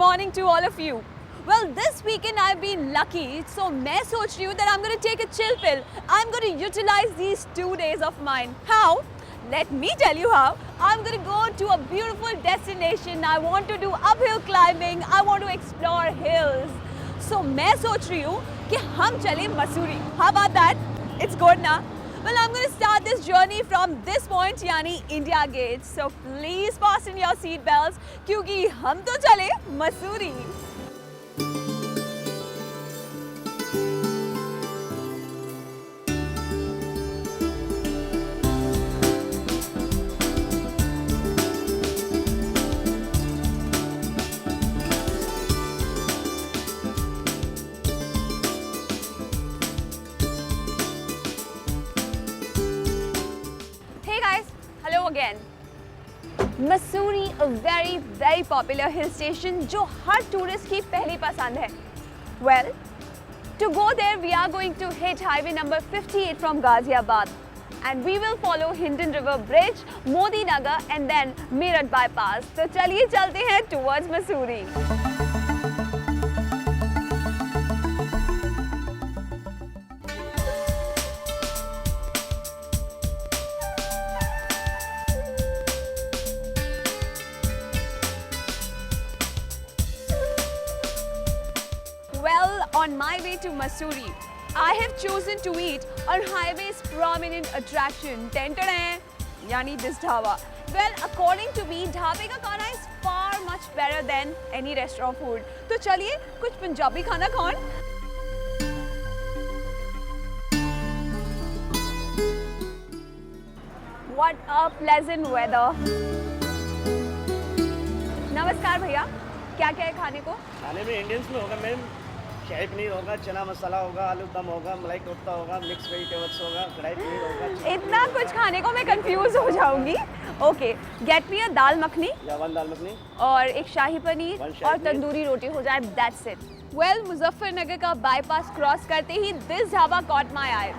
morning to all of you. Well, this weekend I've been lucky, so मैं सोच रही हूँ that I'm going to take a chill pill. I'm going to utilize these 2 days of mine. How? Let me tell you how. I'm going to go to a beautiful destination. I want to do uphill climbing. I want to explore hills. So मैं सोच रही हूँ कि हम चले Mussoorie. How about that? It's good ना? Well, I'm going to start this journey from this point, यानी India Gate. So please fasten your seat belts, क्योंकि हम तो चले Mussoorie. Again. Mussoorie, a very popular hill station जो हर tourist की पहली पसंद है. Well, to go there we are going to hit highway number 58 from Ghaziabad, and we will follow Hindon River Bridge, Modi Nagar and then Meerut bypass. तो चलिए चलते हैं towards Mussoorie. Well, on my way to Mussoorie, I have chosen to eat on highway's prominent attraction, यानी this dhaba. Well, according to me, ढाबे का खाना is far much better than any restaurant food. तो चलिए कुछ पंजाबी खाना खाएं. What a pleasant weather. नमस्कार भैया, क्या क्या है खाने को? खाने में इंडियंस में होगा मैम, शाही पनीर होगा, चना मसाला होगा, आलू दम होगा, मलाई कोफ्ता होगा, मिक्स वेजिटेबल्स होगा, कढ़ाई पनीर होगा. इतना कुछ खाने को मैं कंफ्यूज हो जाऊंगी. ओके, गेट मी अ दाल मखनी या वन दाल मखनी और एक शाही पनीर शाही और पनीर. तंदूरी रोटी हो जाए. That's it. वेल, मुजफ्फरनगर का बाईपास क्रॉस करते ही this dhaba caught my eye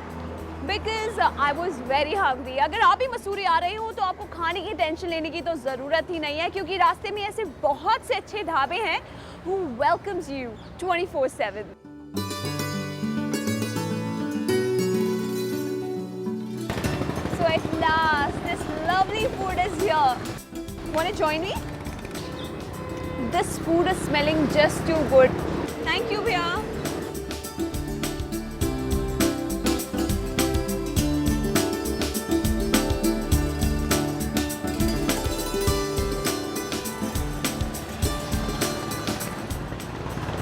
because I was very hungry. अगर आप भी मसूरी आ रहे हो तो आपको खाने की टेंशन लेने की तो ज़रूरत ही नहीं है, क्योंकि रास्ते में ऐसे बहुत से अच्छे ढाबे हैं who welcomes you 24/7. So at last, this lovely food is here. Want to join me? This food is smelling just too good. Thank you, bhaiya.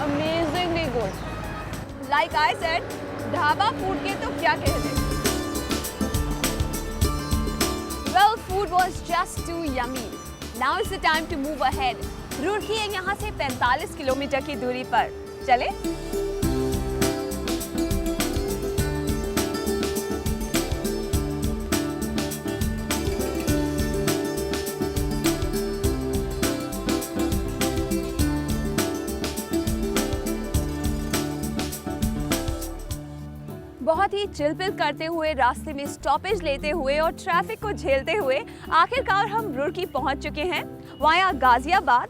Amazingly good. Like I said, dhaba food के तो क्या कहने. Well, food was just too yummy. Now is the time to move ahead. Roorkee है यहाँ से 45 kilometre की दूरी पर. चले? बहुत ही चिलपिल करते हुए, रास्ते में स्टॉपेज लेते हुए और ट्रैफिक को झेलते हुए आखिरकार हम रुड़की पहुंच चुके हैं. Via Ghaziabad,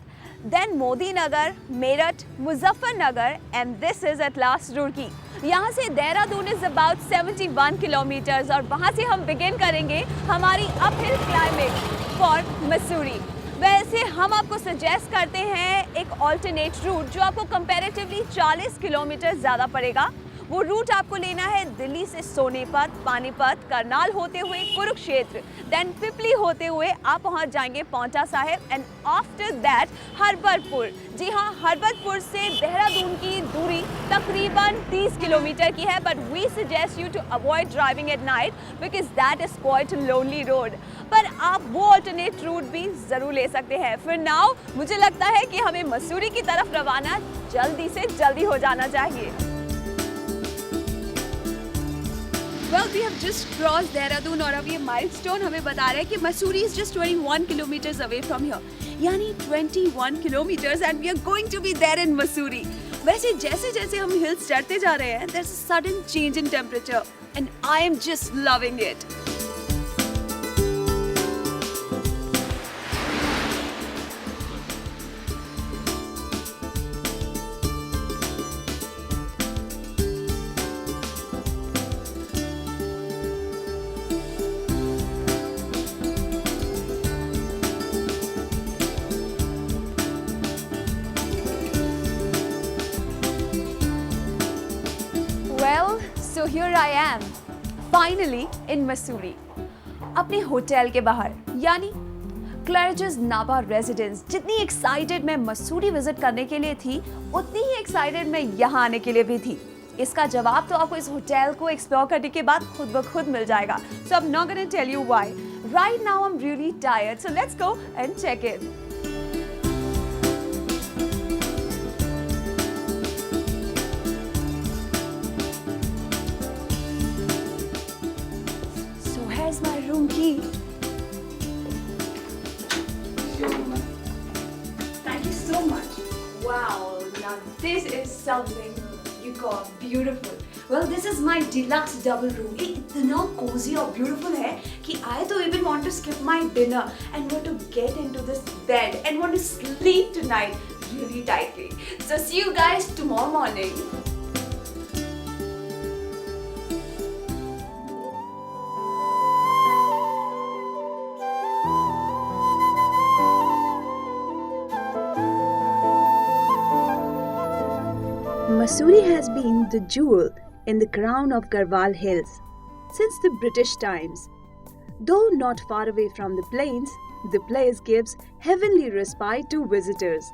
then Modinagar, Meerut, Muzaffarnagar and this is at last Roorkee. यहाँ से देहरादून इज अबाउट 71 किलोमीटर्स और वहाँ से हम बिगिन करेंगे हमारी अपहिल क्लाइंबिंग फॉर मसूरी. वैसे हम आपको सजेस्ट करते हैं एक ऑल्टरनेट रूट जो आपको कंपैरेटिवली 40 किलोमीटर ज़्यादा पड़ेगा. वो रूट आपको लेना है दिल्ली से सोनीपत, पानीपत, करनाल होते हुए कुरुक्षेत्र, देन पिपली होते हुए आप पहुंच जाएंगे Paonta Sahib and after that Harbarpur. जी हाँ, हरबरपुर से देहरादून की दूरी तकरीबन 30 किलोमीटर की है, but we suggest you to avoid driving at night because that is quite lonely road. पर आप वो ऑल्टरनेट रूट भी ज़रूर ले सकते हैं. फिर नाउ मुझे लगता है कि हमें मसूरी की तरफ रवाना जल्दी से जल्दी हो जाना चाहिए. Well, we have just crossed Dehradun और अब ये माइलस्टोन हमें बता रहा है कि Mussoorie is just 21 kilometers away from here. यानी 21 kilometers and we are going to be there in Mussoorie. वैसे जैसे जैसे हम हिल्स चढ़ते जा रहे हैं, there's a sudden change in temperature and I am just loving it. here I am, finally in Mussoorie. अपने होटल के बाहर यानी क्लैरिजेस नाबा रेजिडेंस। जितनी एक्साइटेड मैं मसूरी विजिट करने के लिए थी, उतनी ही एक्साइटेड मैं यहाँ आने के लिए भी थी। इसका जवाब तो आपको इस होटल को एक्सप्लोर करने के बाद खुद ब खुद मिल जाएगा। So I'm not going to tell you why. Right now I'm really tired, so let's go and check in. So here's my room key. Thank you so much. Wow, now this is something you call beautiful. Well, this is my deluxe double room. ये इतना cozy और beautiful है कि I तो even want to skip my dinner and want to get into this bed and want to sleep tonight really tightly. So see you guys tomorrow morning. Mussoorie has been the jewel in the crown of Garhwal Hills since the British times. Though not far away from the plains, the place gives heavenly respite to visitors.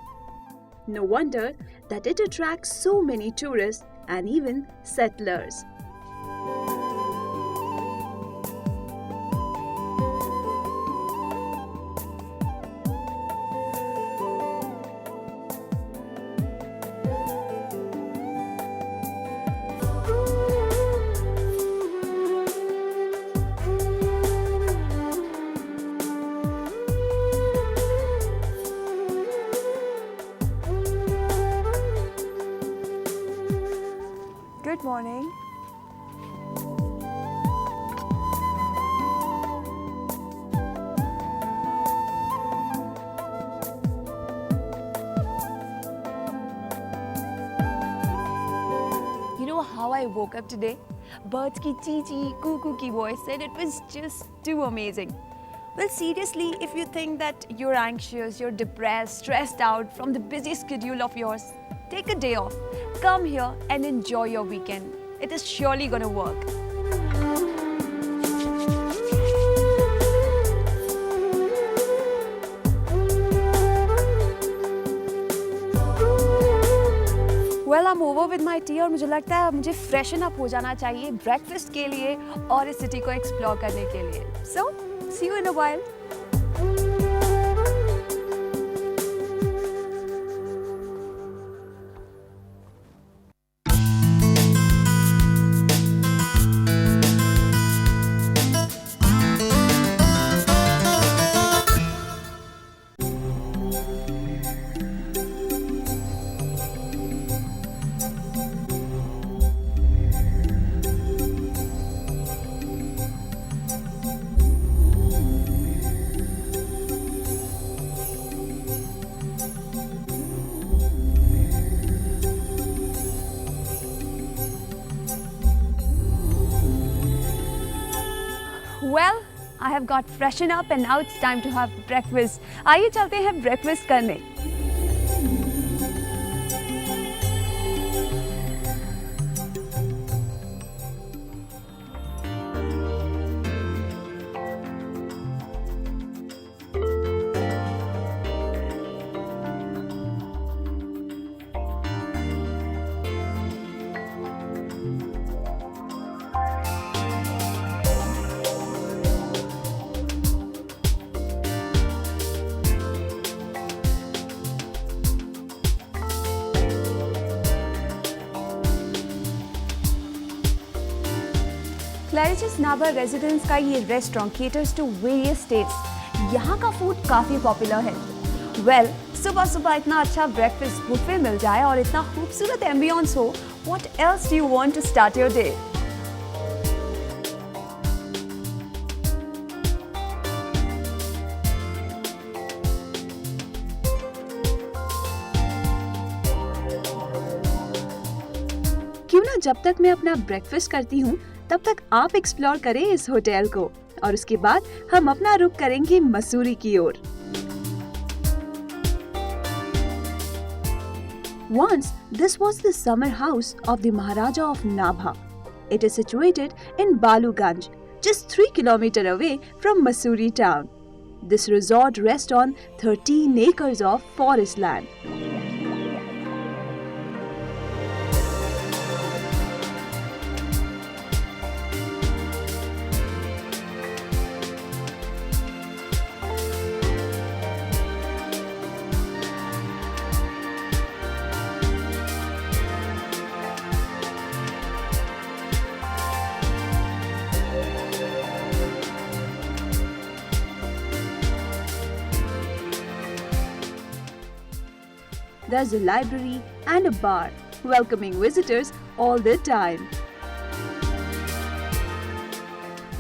No wonder that it attracts so many tourists and even settlers. Good morning. You know how I woke up today? Birds ki chee-chee, cuckoo ki voice, and it was just too amazing. Well, seriously, if you think that you're anxious, you're depressed, stressed out from the busy schedule of yours, take a day off. Come here and enjoy your weekend. It is surely gonna work. Well, I'm over with my tea और मुझे लगता है मुझे freshen up हो जाना चाहिए breakfast के लिए और इस सिटी को एक्सप्लोर करने के लिए. So, see you in a while. Well, I have got freshened up and now it's time to have breakfast. आइए चलते हैं breakfast करने. क्लैरिजेस नाबा रेजिडेंस का ये restaurant caters to various taste. यहाँ का फूड काफ़ी पॉपुलर है. वेल, सुबह सुबह इतना अच्छा ब्रेकफास्ट बुफे मिल जाए और इतना खूबसूरत एम्बियंस हो, what else do you want to start your day? क्यों ना जब तक मैं अपना ब्रेकफास्ट करती हूँ तब तक आप एक्सप्लोर करें इस होटल को और उसके बाद हम अपना रुख करेंगे मसूरी की ओर. Once this was the summer house of the Maharaja of Nabha. It is situated in Baluganj, just 3 kilometers away from Mussoorie town. This resort rests on 13 acres of forest land. There's a library and a bar, welcoming visitors all the time.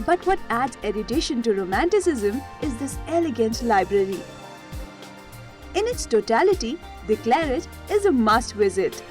But what adds erudition to romanticism is this elegant library. In its totality, the Claret is a must visit.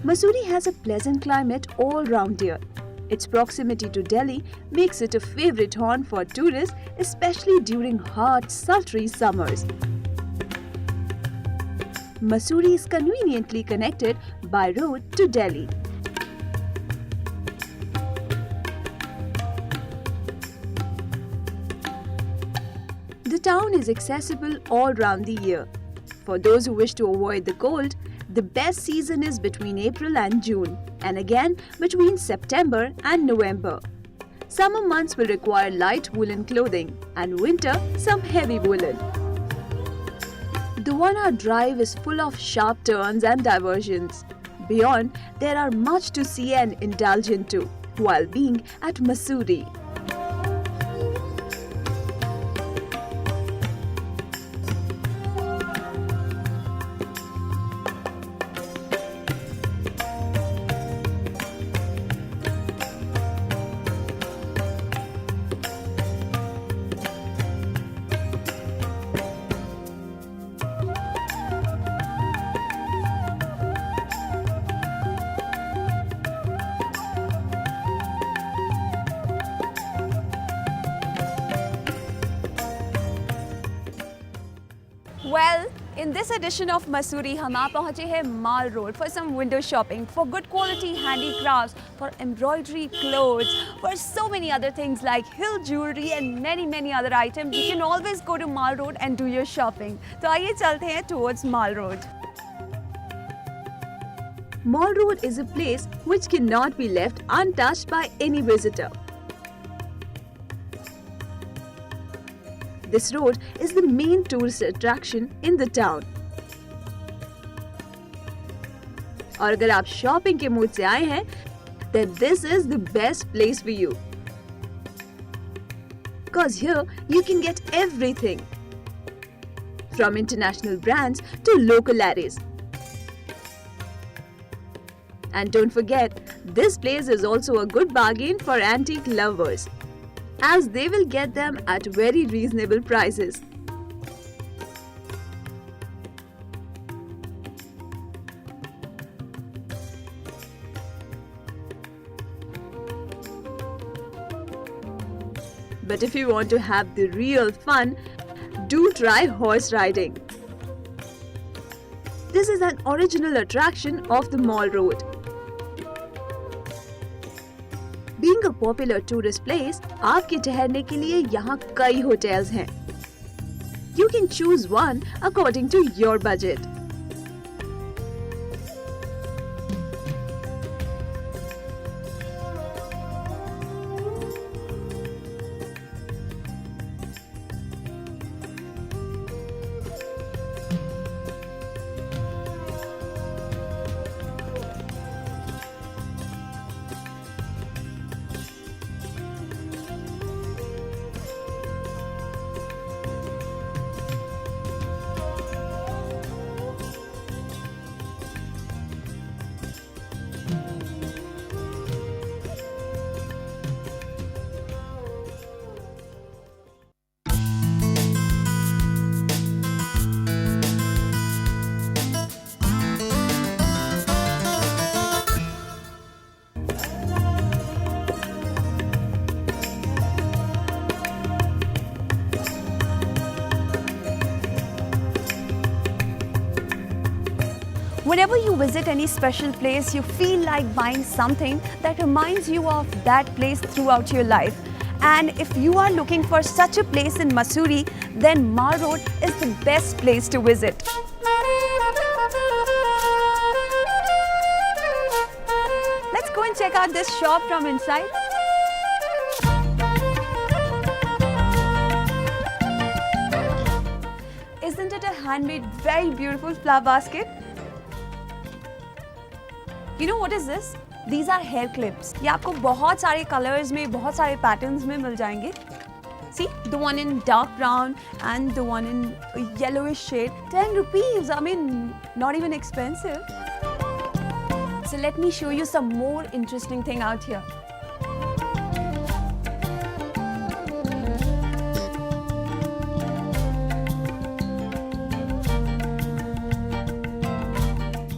Mussoorie has a pleasant climate all round year. Its proximity to Delhi makes it a favorite haunt for tourists, especially during hot, sultry summers. Mussoorie is conveniently connected by road to Delhi. The town is accessible all round the year. For those who wish to avoid the cold, the best season is between April and June, and again between September and November. Summer months will require light woolen clothing, and winter some heavy woolen. The 1-hour drive is full of sharp turns and diversions. Beyond, there are much to see and indulge into while being at Mussoorie. Well, in this edition of Mussoorie, हम आ पहुँचे हैं Mall Road for some window shopping, for good quality handicrafts, for embroidery clothes, for so many other things like hill jewelry and many other items. You can always go to Mall Road and do your shopping. तो आइए चलते हैं towards Mall Road. Mall Road is a place which cannot be left untouched by any visitor. This road is the main tourist attraction in the town. और अगर आप shopping के mood से आए हैं, then this is the best place for you. Because here you can get everything, from international brands to local arrays. And don't forget, this place is also a good bargain for antique lovers, as they will get them at very reasonable prices. But if you want to have the real fun, do try horse riding. This is an original attraction of the Mall Road. Being a popular tourist place, आपके ठहरने के लिए यहाँ कई hotels हैं. You can choose one according to your budget. Whenever you visit any special place, you feel like buying something that reminds you of that place throughout your life. And if you are looking for such a place in Mussoorie, then Mall Road is the best place to visit. Let's go and check out this shop from inside. Isn't it a handmade, very beautiful flower basket? You know what is this? These are hair clips. ये आपको बहुत सारे colors में, बहुत सारे patterns में मिल जाएंगे. See, the one in dark brown and the one in yellowish shade. 10 rupees. I mean, not even expensive. So let me show you some more interesting thing out here.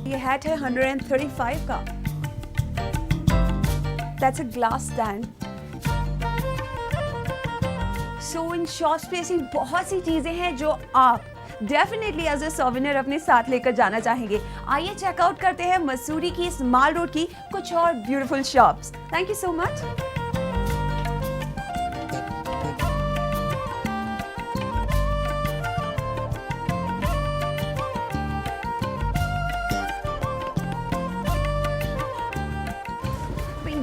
ये hat है 135 का. That's a glass stand. So in shops पे ऐसी बहुत सी चीजें हैं जो आप डेफिनेटली एज ए सोवेनियर अपने साथ लेकर जाना चाहेंगे. आइए चेकआउट करते हैं मसूरी की इस माल रोड की कुछ और beautiful shops. Thank you so much.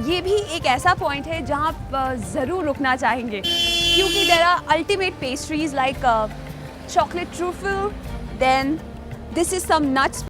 ये भी एक ऐसा पॉइंट है जहां आप ज़रूर रुकना चाहेंगे क्योंकि there are ultimate pastries like chocolate truffle, then this is some nuts